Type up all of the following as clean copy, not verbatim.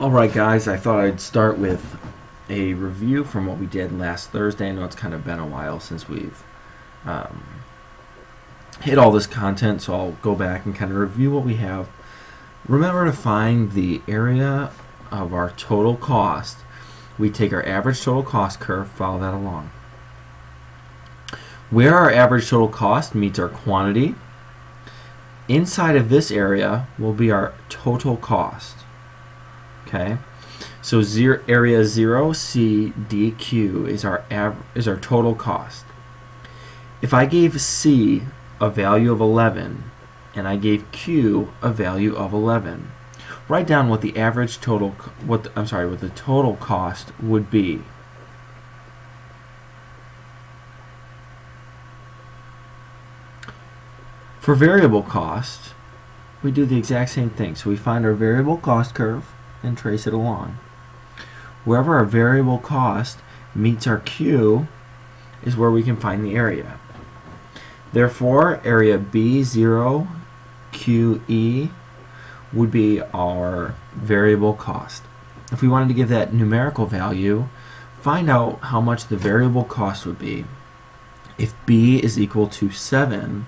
Alright guys, I thought I'd start with a review from what we did last Thursday. I know it's kind of been a while since we've hit all this content, so I'll go back and kind of review what we have. Remember to find the area of our total cost. We take our average total cost curve, follow that along. Where our average total cost meets our quantity, inside of this area will be our total cost. Okay, so area 0, C, D, Q is our total cost. If I gave C a value of 11 and I gave Q a value of 11, write down what the average total, what the total cost would be. For variable cost, we do the exact same thing. So we find our variable cost curve and trace it along. Wherever our variable cost meets our Q is where we can find the area. Therefore, area B0 QE would be our variable cost. If we wanted to give that numerical value, find out how much the variable cost would be if B is equal to 7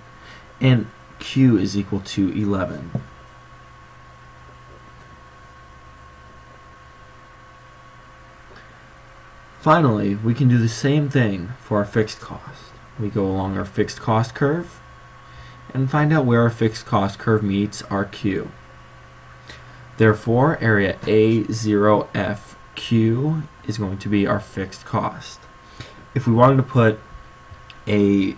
and Q is equal to 11. Finally, we can do the same thing for our fixed cost. We go along our fixed cost curve and find out where our fixed cost curve meets our Q. Therefore, area A0FQ is going to be our fixed cost. If we wanted to put a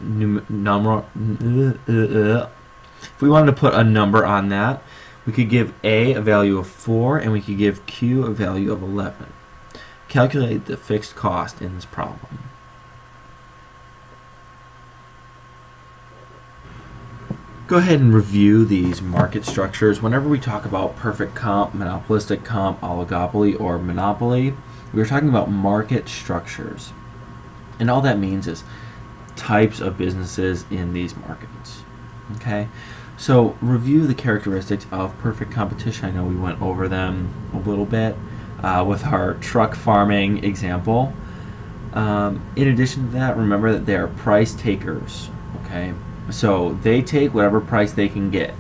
number on that, we could give A a value of 4 and we could give Q a value of 11. Calculate the fixed cost in this problem. Go ahead and review these market structures. Whenever we talk about perfect comp, monopolistic comp, oligopoly, or monopoly, we're talking about market structures. And all that means is types of businesses in these markets. Okay? So review the characteristics of perfect competition. I know we went over them a little bit with our truck farming example. In addition to that, remember that they are price takers. Okay? So they take whatever price they can get.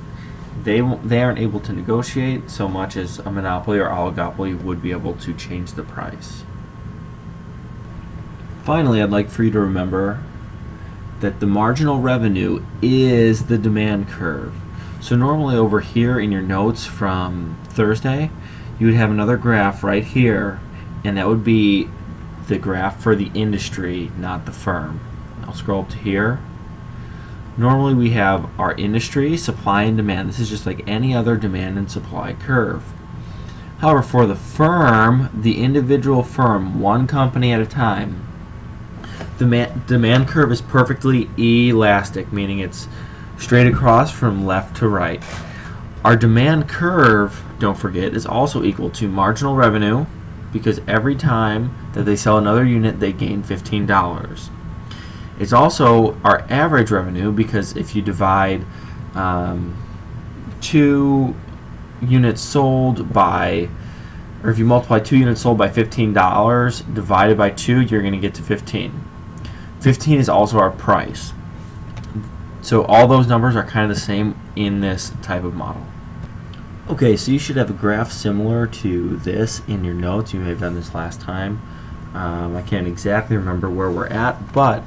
They aren't able to negotiate so much as a monopoly or oligopoly would be able to change the price. Finally, I'd like for you to remember that the marginal revenue is the demand curve. So normally over here in your notes from Thursday, you would have another graph right here, and that would be the graph for the industry, not the firm. I'll scroll up to here. Normally we have our industry, supply and demand. This is just like any other demand and supply curve. However, for the firm, the individual firm, one company at a time, the demand curve is perfectly elastic, meaning it's straight across from left to right. Our demand curve, don't forget, is also equal to marginal revenue, because every time that they sell another unit, they gain $15. It's also our average revenue, because if you divide 2 units sold by, or if you multiply 2 units sold by $15 divided by 2, you're going to get to 15. 15 is also our price. So all those numbers are kind of the same in this type of model. Okay, so you should have a graph similar to this in your notes. You may have done this last time. I can't exactly remember where we're at, but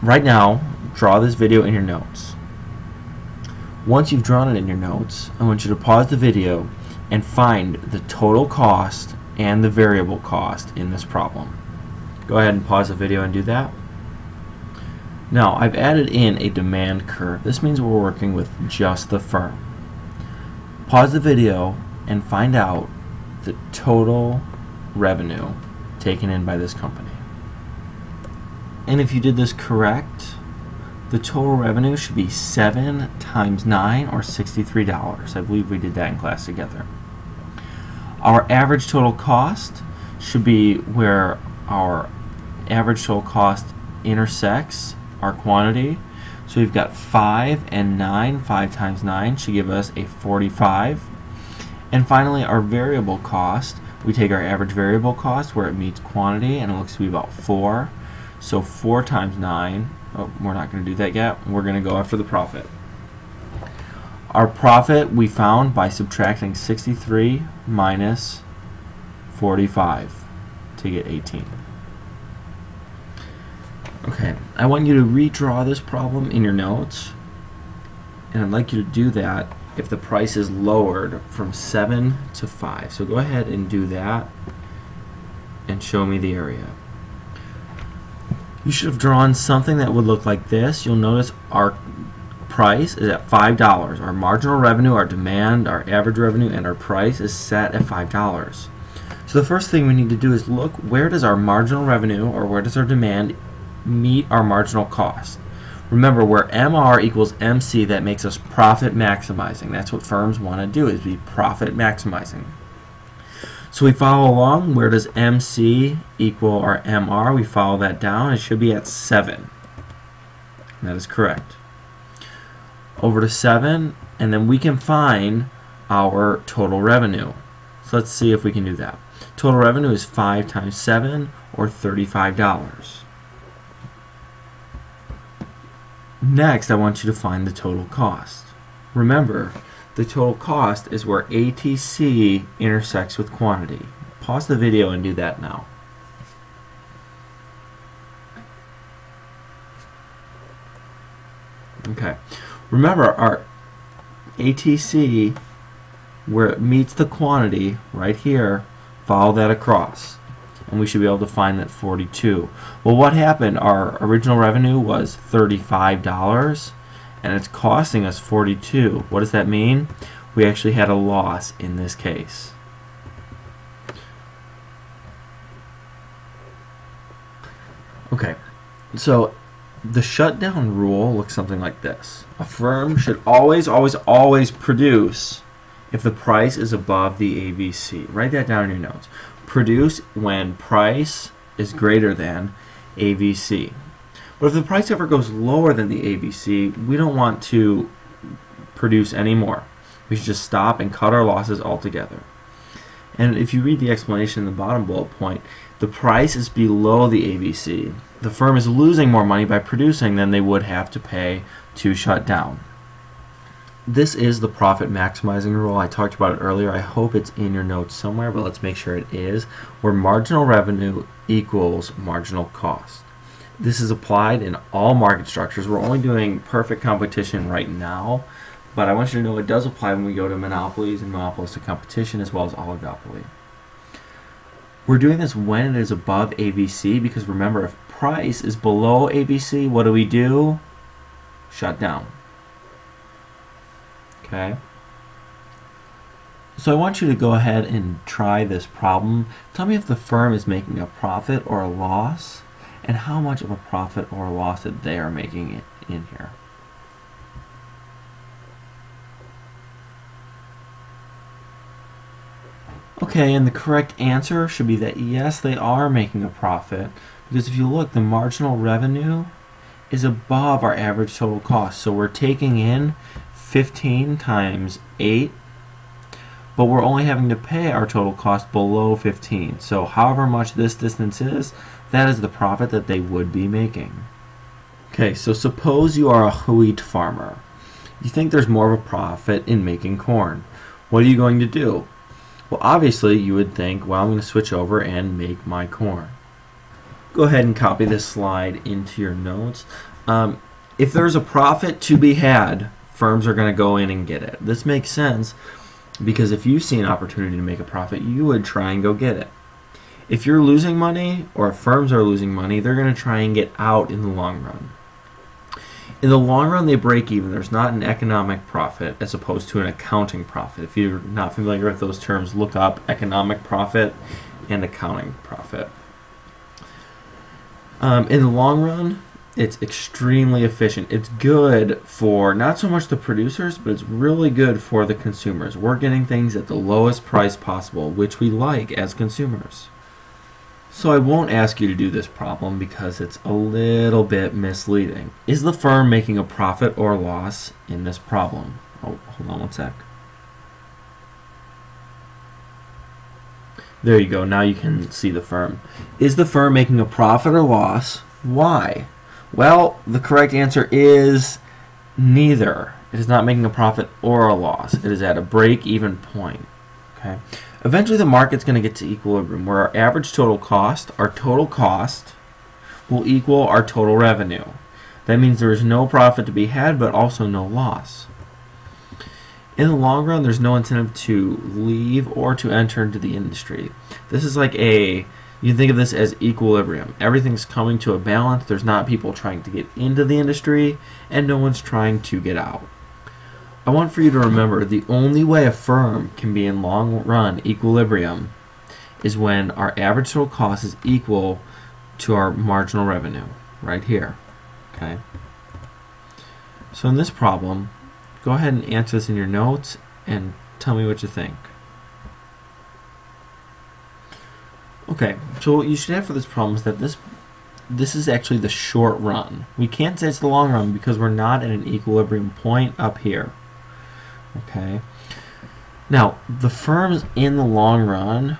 right now, draw this video in your notes. Once you've drawn it in your notes, I want you to pause the video and find the total cost and the variable cost in this problem. Go ahead and pause the video and do that. Now, I've added in a demand curve. This means we're working with just the firm. Pause the video and find out the total revenue taken in by this company. And if you did this correct, the total revenue should be 7 times 9, or $63. I believe we did that in class together. Our average total cost should be where our average total cost intersects our quantity. So we've got 5 and 9. 5 times 9 should give us a 45. And finally, our variable cost, we take our average variable cost where it meets quantity, and it looks to be about 4. So 4 times 9, oh, we're not going to do that yet. We're going to go after the profit. Our profit we found by subtracting 63 minus 45 to get 18. Okay, I want you to redraw this problem in your notes, and I'd like you to do that if the price is lowered from 7 to 5. So go ahead and do that and show me the area. You should have drawn something that would look like this. You'll notice our price is at $5. Our marginal revenue, our demand, our average revenue, and our price is set at $5. So the first thing we need to do is look, where does our marginal revenue or where does our demand meet our marginal cost? Remember, where MR equals MC, that makes us profit maximizing. That's what firms want to do, is be profit maximizing. So we follow along. Where does MC equal our MR? We follow that down. It should be at 7. That is correct. Over to 7, and then we can find our total revenue. So let's see if we can do that. Total revenue is 5 times 7, or $35. Next, I want you to find the total cost. Remember, the total cost is where ATC intersects with quantity. Pause the video and do that now. Okay. Remember, our ATC, where it meets the quantity, right here, follow that across. And we should be able to find that 42. Well, what happened? Our original revenue was $35, and it's costing us 42. What does that mean? We actually had a loss in this case. Okay, so the shutdown rule looks something like this. A firm should always, always, always produce if the price is above the ABC. Write that down in your notes. Produce when price is greater than ABC. But if the price ever goes lower than the ABC, we don't want to produce anymore. We should just stop and cut our losses altogether. And if you read the explanation in the bottom bullet point, the price is below the ABC. The firm is losing more money by producing than they would have to pay to shut down. This is the profit maximizing rule. I talked about it earlier. I hope it's in your notes somewhere, but let's make sure it is, where marginal revenue equals marginal cost. This is applied in all market structures. We're only doing perfect competition right now, but I want you to know it does apply when we go to monopolies and monopolistic competition, as well as oligopoly. We're doing this when it is above ABC, because remember, if price is below ABC, what do? Shut down. Okay. So I want you to go ahead and try this problem. Tell me if the firm is making a profit or a loss, and how much of a profit or a loss that they are making it in here. Okay, and the correct answer should be that yes, they are making a profit, because if you look, the marginal revenue is above our average total cost. So we're taking in 15 times 8, but we're only having to pay our total cost below 15. So however much this distance is, that is the profit that they would be making. Okay, so suppose you are a wheat farmer. You think there's more of a profit in making corn. What are you going to do? Well, obviously you would think, well, I'm going to switch over and make my corn. Go ahead and copy this slide into your notes. If there's a profit to be had, firms are going to go in and get it. This makes sense because if you see an opportunity to make a profit, you would try and go get it. If you're losing money, or if firms are losing money, they're going to try and get out in the long run. In the long run, they break even. There's not an economic profit as opposed to an accounting profit. If you're not familiar with those terms, look up economic profit and accounting profit. In the long run, it's extremely efficient. It's good for not so much the producers, but it's really good for the consumers. We're getting things at the lowest price possible, which we like as consumers. So I won't ask you to do this problem because it's a little bit misleading. Is the firm making a profit or loss in this problem? Oh, hold on one sec. There you go. Now you can see the firm. Is the firm making a profit or loss? Why? Well, the correct answer is neither. It is not making a profit or a loss. It is at a break-even point. Okay. Eventually, the market's going to get to equilibrium, where our average total cost, will equal our total revenue. That means there is no profit to be had, but also no loss. In the long run, there's no incentive to leave or to enter into the industry. This is like you can think of this as equilibrium. Everything's coming to a balance. There's not people trying to get into the industry, and no one's trying to get out. I want for you to remember the only way a firm can be in long run equilibrium is when our average total cost is equal to our marginal revenue, right here. Okay. So in this problem, go ahead and answer this in your notes and tell me what you think. Okay, so what you should have for this problem is that this is actually the short run. We can't say it's the long run because we're not at an equilibrium point up here. Okay. Now, the firms in the long run,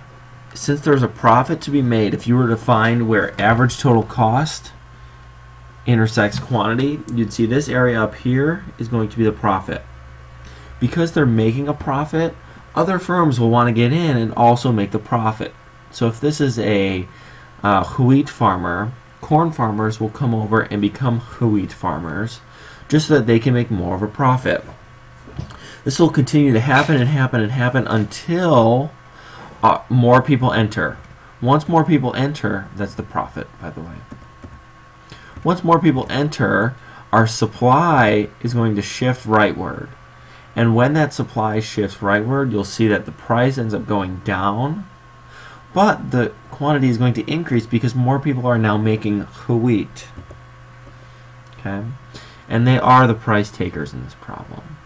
since there's a profit to be made, if you were to find where average total cost intersects quantity, you'd see this area up here is going to be the profit. Because they're making a profit, other firms will want to get in and also make the profit. So if this is a wheat farmer, corn farmers will come over and become wheat farmers just so that they can make more of a profit. This will continue to happen and happen and happen until more people enter. Once more people enter, that's the profit, by the way. Once more people enter, our supply is going to shift rightward. And when that supply shifts rightward, you'll see that the price ends up going down, but the quantity is going to increase because more people are now making wheat. Okay? And they are the price takers in this problem.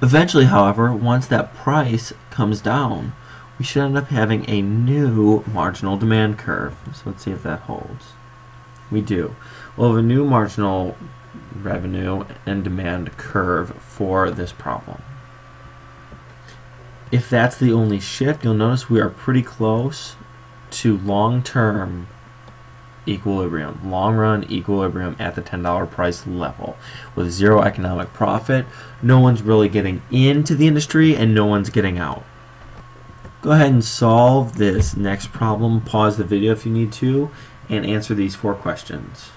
Eventually, however, once that price comes down, we should end up having a new marginal demand curve. So let's see if that holds. We do. We'll have a new marginal revenue and demand curve for this problem. If that's the only shift, you'll notice we are pretty close to long-term equilibrium, long-run equilibrium at the $10 price level. With zero economic profit, no one's really getting into the industry and no one's getting out. Go ahead and solve this next problem. Pause the video if you need to and answer these 4 questions.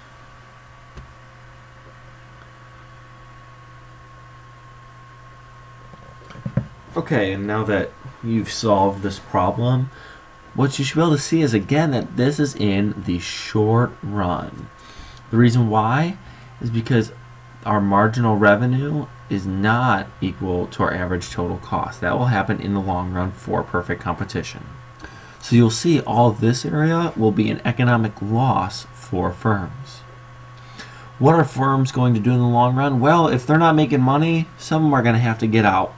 Okay, and now that you've solved this problem, what you should be able to see is again that this is in the short run. The reason why is because our marginal revenue is not equal to our average total cost. That will happen in the long run for perfect competition. So you'll see all of this area will be an economic loss for firms. What are firms going to do in the long run? Well, if they're not making money, some of them are going to have to get out.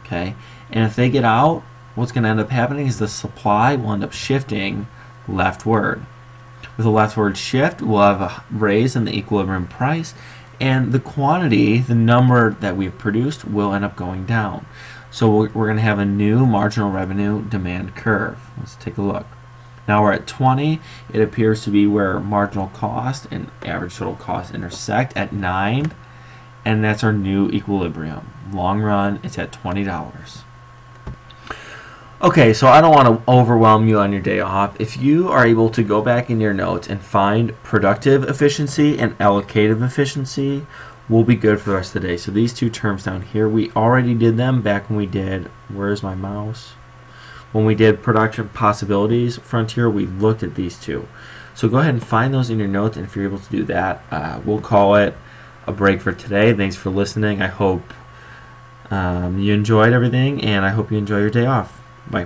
Okay, and if they get out, what's going to end up happening is the supply will end up shifting leftward. With a leftward shift, we'll have a raise in the equilibrium price, and the quantity, the number that we've produced, will end up going down. So we're going to have a new marginal revenue demand curve. Let's take a look. Now we're at 20. It appears to be where marginal cost and average total cost intersect at 9. And that's our new equilibrium. Long run, it's at $20. Okay, so I don't want to overwhelm you on your day off. If you are able to go back in your notes and find productive efficiency and allocative efficiency, we'll be good for the rest of the day. So these 2 terms down here, we already did them back when we did, where's my mouse? When we did production possibilities frontier, we looked at these 2. So go ahead and find those in your notes, and if you're able to do that, we'll call it a break for today. Thanks for listening. I hope you enjoyed everything, and I hope you enjoy your day off. Bye.